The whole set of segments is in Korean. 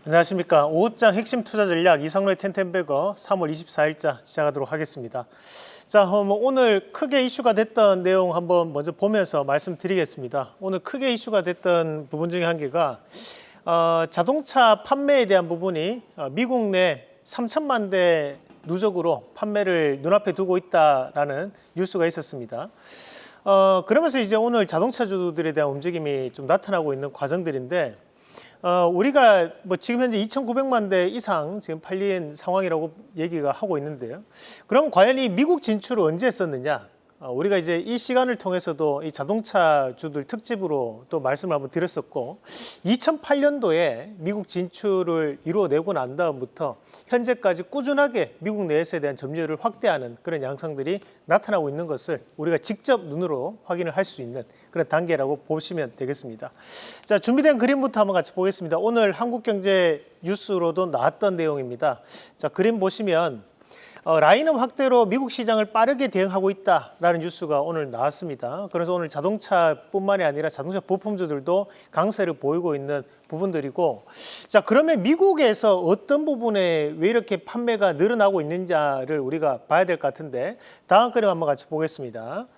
안녕하십니까. 5장 핵심 투자 전략 이상로의 텐텐베거 3월 24일자 시작하도록 하겠습니다. 자, 오늘 크게 이슈가 됐던 내용 한번 먼저 보면서 말씀드리겠습니다. 오늘 크게 이슈가 됐던 부분 중에 한 개가 자동차 판매에 대한 부분이 미국 내 3천만 대 누적으로 판매를 눈앞에 두고 있다라는 뉴스가 있었습니다. 그러면서 이제 오늘 자동차주들에 대한 움직임이 좀 나타나고 있는 과정들인데 우리가 지금 현재 2,900만 대 이상 지금 팔린 상황이라고 얘기가 하고 있는데요. 그럼 과연 이 미국 진출을 언제 했었느냐? 우리가 이제 이 시간을 통해서도 이 자동차주들 특집으로 또 말씀을 한번 드렸었고, 2008년도에 미국 진출을 이루어내고 난 다음부터 현재까지 꾸준하게 미국 내에서에 대한 점유율을 확대하는 그런 양상들이 나타나고 있는 것을 우리가 직접 눈으로 확인을 할 수 있는 그런 단계라고 보시면 되겠습니다. 자, 준비된 그림부터 한번 같이 보겠습니다. 오늘 한국경제 뉴스로도 나왔던 내용입니다. 자, 그림 보시면 라인업 확대로 미국 시장을 빠르게 대응하고 있다라는 뉴스가 오늘 나왔습니다. 그래서 오늘 자동차뿐만이 아니라 자동차 부품주들도 강세를 보이고 있는 부분들이고, 자, 그러면 미국에서 어떤 부분에 왜 이렇게 판매가 늘어나고 있는지를 우리가 봐야 될 것 같은데, 다음 그림 한번 같이 보겠습니다.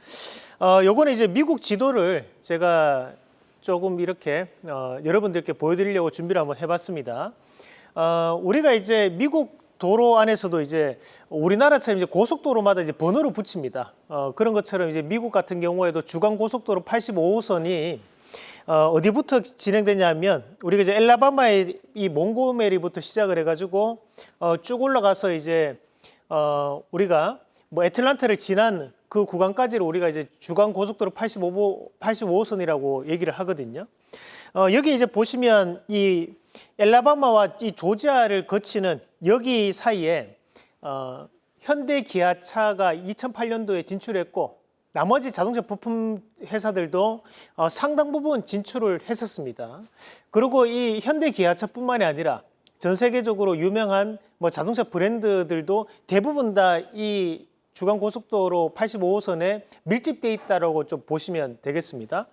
요거는 이제 미국 지도를 제가 조금 이렇게 여러분들께 보여드리려고 준비를 한번 해봤습니다. 우리가 이제 미국 도로 안에서도 이제 우리나라처럼 이제 고속도로마다 이제 번호를 붙입니다. 그런 것처럼 이제 미국 같은 경우에도 주간 고속도로 85호선이 어디부터 진행되냐면, 우리가 이제 엘라바마의 이 몽고메리부터 시작을 해가지고 쭉 올라가서 이제 우리가 애틀란타를 지난 그 구간까지를 우리가 이제 주간 고속도로 85호선이라고 얘기를 하거든요. 여기 이제 보시면 이 엘라바마와 이 조지아를 거치는 여기 사이에 현대 기아차가 2008년도에 진출했고, 나머지 자동차 부품 회사들도 상당 부분 진출을 했었습니다. 그리고 이 현대 기아차뿐만이 아니라 전 세계적으로 유명한 자동차 브랜드들도 대부분 다 이 주간 고속도로 85호선에 밀집되어 있다라고 좀 보시면 되겠습니다.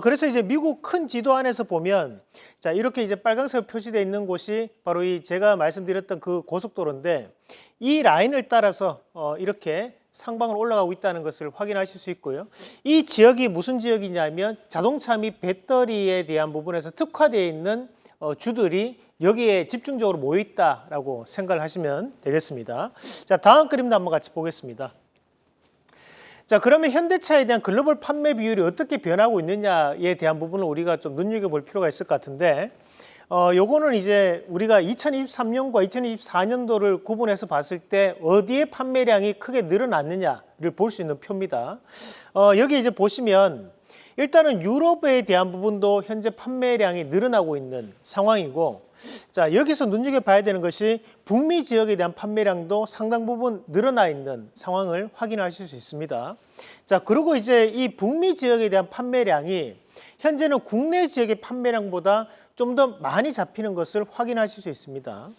그래서 이제 미국 큰 지도 안에서 보면, 자, 이렇게 이제 빨간색으로 표시되어 있는 곳이 바로 이 제가 말씀드렸던 그 고속도로인데, 이 라인을 따라서 이렇게 상방으로 올라가고 있다는 것을 확인하실 수 있고요. 이 지역이 무슨 지역이냐면 자동차 및 배터리에 대한 부분에서 특화되어 있는 주들이 여기에 집중적으로 모여 있다라고 생각을 하시면 되겠습니다. 자, 다음 그림도 한번 같이 보겠습니다. 자, 그러면 현대차에 대한 글로벌 판매 비율이 어떻게 변하고 있느냐에 대한 부분을 우리가 좀 눈여겨볼 필요가 있을 것 같은데, 요거는 이제 우리가 2023년과 2024년도를 구분해서 봤을 때 어디에 판매량이 크게 늘어났느냐를 볼 수 있는 표입니다. 여기 이제 보시면 일단은 유럽에 대한 부분도 현재 판매량이 늘어나고 있는 상황이고, 자, 여기서 눈여겨봐야 되는 것이 북미 지역에 대한 판매량도 상당 부분 늘어나 있는 상황을 확인하실 수 있습니다. 자, 그리고 이제 이 북미 지역에 대한 판매량이 현재는 국내 지역의 판매량보다 좀 더 많이 잡히는 것을 확인하실 수 있습니다.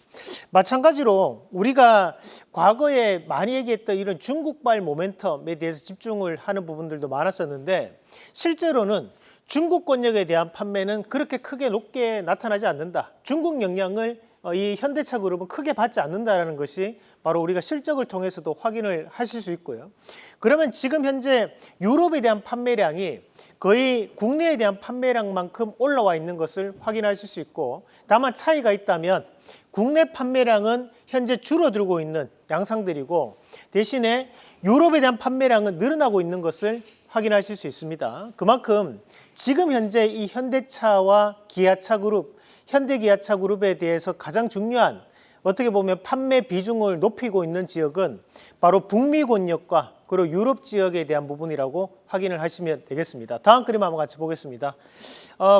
마찬가지로 우리가 과거에 많이 얘기했던 이런 중국발 모멘텀에 대해서 집중을 하는 부분들도 많았었는데, 실제로는 중국 권역에 대한 판매는 그렇게 크게 높게 나타나지 않는다. 중국 영향을 이 현대차 그룹은 크게 받지 않는다는 것이 바로 우리가 실적을 통해서도 확인을 하실 수 있고요. 그러면 지금 현재 유럽에 대한 판매량이 거의 국내에 대한 판매량만큼 올라와 있는 것을 확인하실 수 있고, 다만 차이가 있다면 국내 판매량은 현재 줄어들고 있는 양상들이고, 대신에 유럽에 대한 판매량은 늘어나고 있는 것을 확인하실 수 있습니다. 그만큼 지금 현재 이 현대차와 기아차 그룹, 현대기아차 그룹에 대해서 가장 중요한, 어떻게 보면 판매 비중을 높이고 있는 지역은 바로 북미 권역과 그리고 유럽 지역에 대한 부분이라고 확인을 하시면 되겠습니다. 다음 그림 한번 같이 보겠습니다.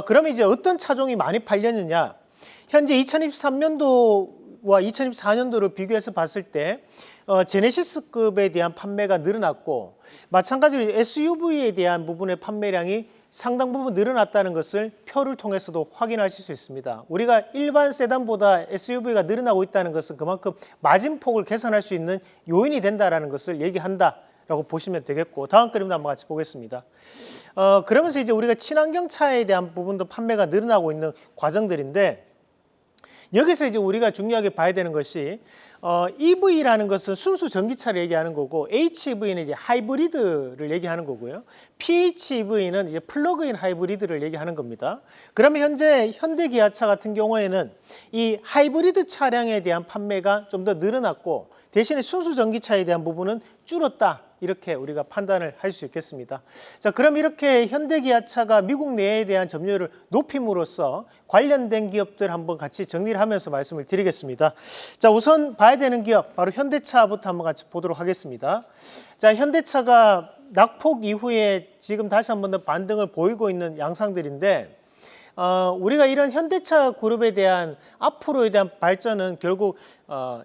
그러면 이제 어떤 차종이 많이 팔렸느냐? 현재 2023년도와 2024년도를 비교해서 봤을 때 제네시스급에 대한 판매가 늘어났고, 마찬가지로 SUV에 대한 부분의 판매량이 상당 부분 늘어났다는 것을 표를 통해서도 확인하실 수 있습니다. 우리가 일반 세단보다 SUV가 늘어나고 있다는 것은 그만큼 마진폭을 개선할 수 있는 요인이 된다는 것을 얘기한다라고 보시면 되겠고, 다음 그림도 한번 같이 보겠습니다. 그러면서 이제 우리가 친환경 차에 대한 부분도 판매가 늘어나고 있는 과정들인데, 여기서 이제 우리가 중요하게 봐야 되는 것이 EV라는 것은 순수 전기차를 얘기하는 거고 HEV는 이제 하이브리드를 얘기하는 거고요. PHEV는 이제 플러그인 하이브리드를 얘기하는 겁니다. 그러면 현재 현대기아차 같은 경우에는 이 하이브리드 차량에 대한 판매가 좀 더 늘어났고 대신에 순수 전기차에 대한 부분은 줄었다. 이렇게 우리가 판단을 할 수 있겠습니다. 자, 그럼 이렇게 현대기아차가 미국 내에 대한 점유율을 높임으로써 관련된 기업들 한번 같이 정리를 하면서 말씀을 드리겠습니다. 자, 우선 봐야 되는 기업 바로 현대차부터 한번 같이 보도록 하겠습니다. 자, 현대차가 낙폭 이후에 지금 다시 한번 더 반등을 보이고 있는 양상들인데 우리가 이런 현대차 그룹에 대한 앞으로에 대한 발전은 결국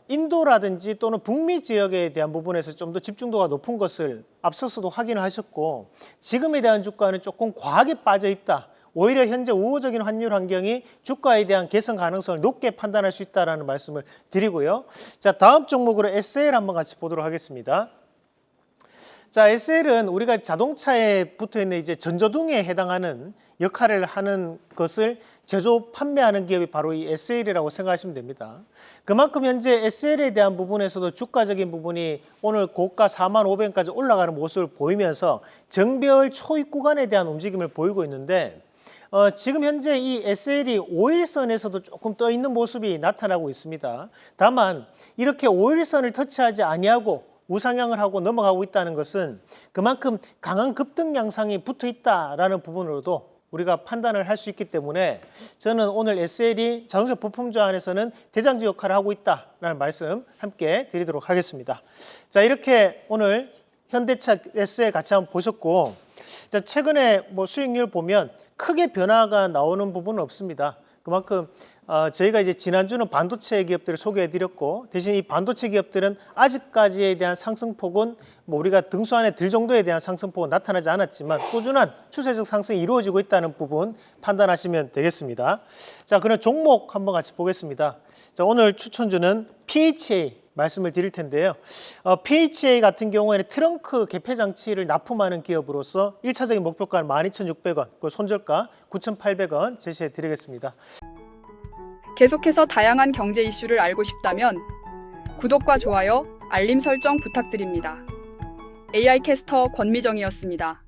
인도라든지 또는 북미 지역에 대한 부분에서 좀 더 집중도가 높은 것을 앞서서도 확인을 하셨고 지금에 대한 주가는 조금 과하게 빠져 있다. 오히려 현재 우호적인 환율 환경이 주가에 대한 개선 가능성을 높게 판단할 수 있다는 말씀을 드리고요. 자, 다음 종목으로 SL 한번 같이 보도록 하겠습니다. 자, SL은 우리가 자동차에 붙어 있는 이제 전조등에 해당하는 역할을 하는 것을 제조 판매하는 기업이 바로 이 SL이라고 생각하시면 됩니다. 그만큼 현재 SL에 대한 부분에서도 주가적인 부분이 오늘 고가 45,000원까지 올라가는 모습을 보이면서 정배열 초입 구간에 대한 움직임을 보이고 있는데 지금 현재 이 SL이 5일선에서도 조금 떠 있는 모습이 나타나고 있습니다. 다만 이렇게 5일선을 터치하지 아니하고 우상향을 하고 넘어가고 있다는 것은 그만큼 강한 급등 양상이 붙어 있다라는 부분으로도 우리가 판단을 할 수 있기 때문에 저는 오늘 SL이 자동차 부품주 안에서는 대장주 역할을 하고 있다라는 말씀 함께 드리도록 하겠습니다. 자, 이렇게 오늘 현대차 SL 같이 한번 보셨고, 자, 최근에 뭐 수익률 보면 크게 변화가 나오는 부분은 없습니다. 그만큼 저희가 이제 지난주는 반도체 기업들을 소개해드렸고 대신 이 반도체 기업들은 아직까지에 대한 상승폭은 뭐 우리가 등수 안에 들 정도에 대한 상승폭은 나타나지 않았지만 꾸준한 추세적 상승이 이루어지고 있다는 부분 판단하시면 되겠습니다. 자, 그럼 종목 한번 같이 보겠습니다. 자, 오늘 추천주는 PHA 말씀을 드릴 텐데요. PHA 같은 경우에는 트렁크 개폐 장치를 납품하는 기업으로서 1차적인 목표가는 12,600원, 그 손절가 9,800원 제시해 드리겠습니다. 계속해서 다양한 경제 이슈를 알고 싶다면 구독과 좋아요, 알림 설정 부탁드립니다. AI 캐스터 권미정이었습니다.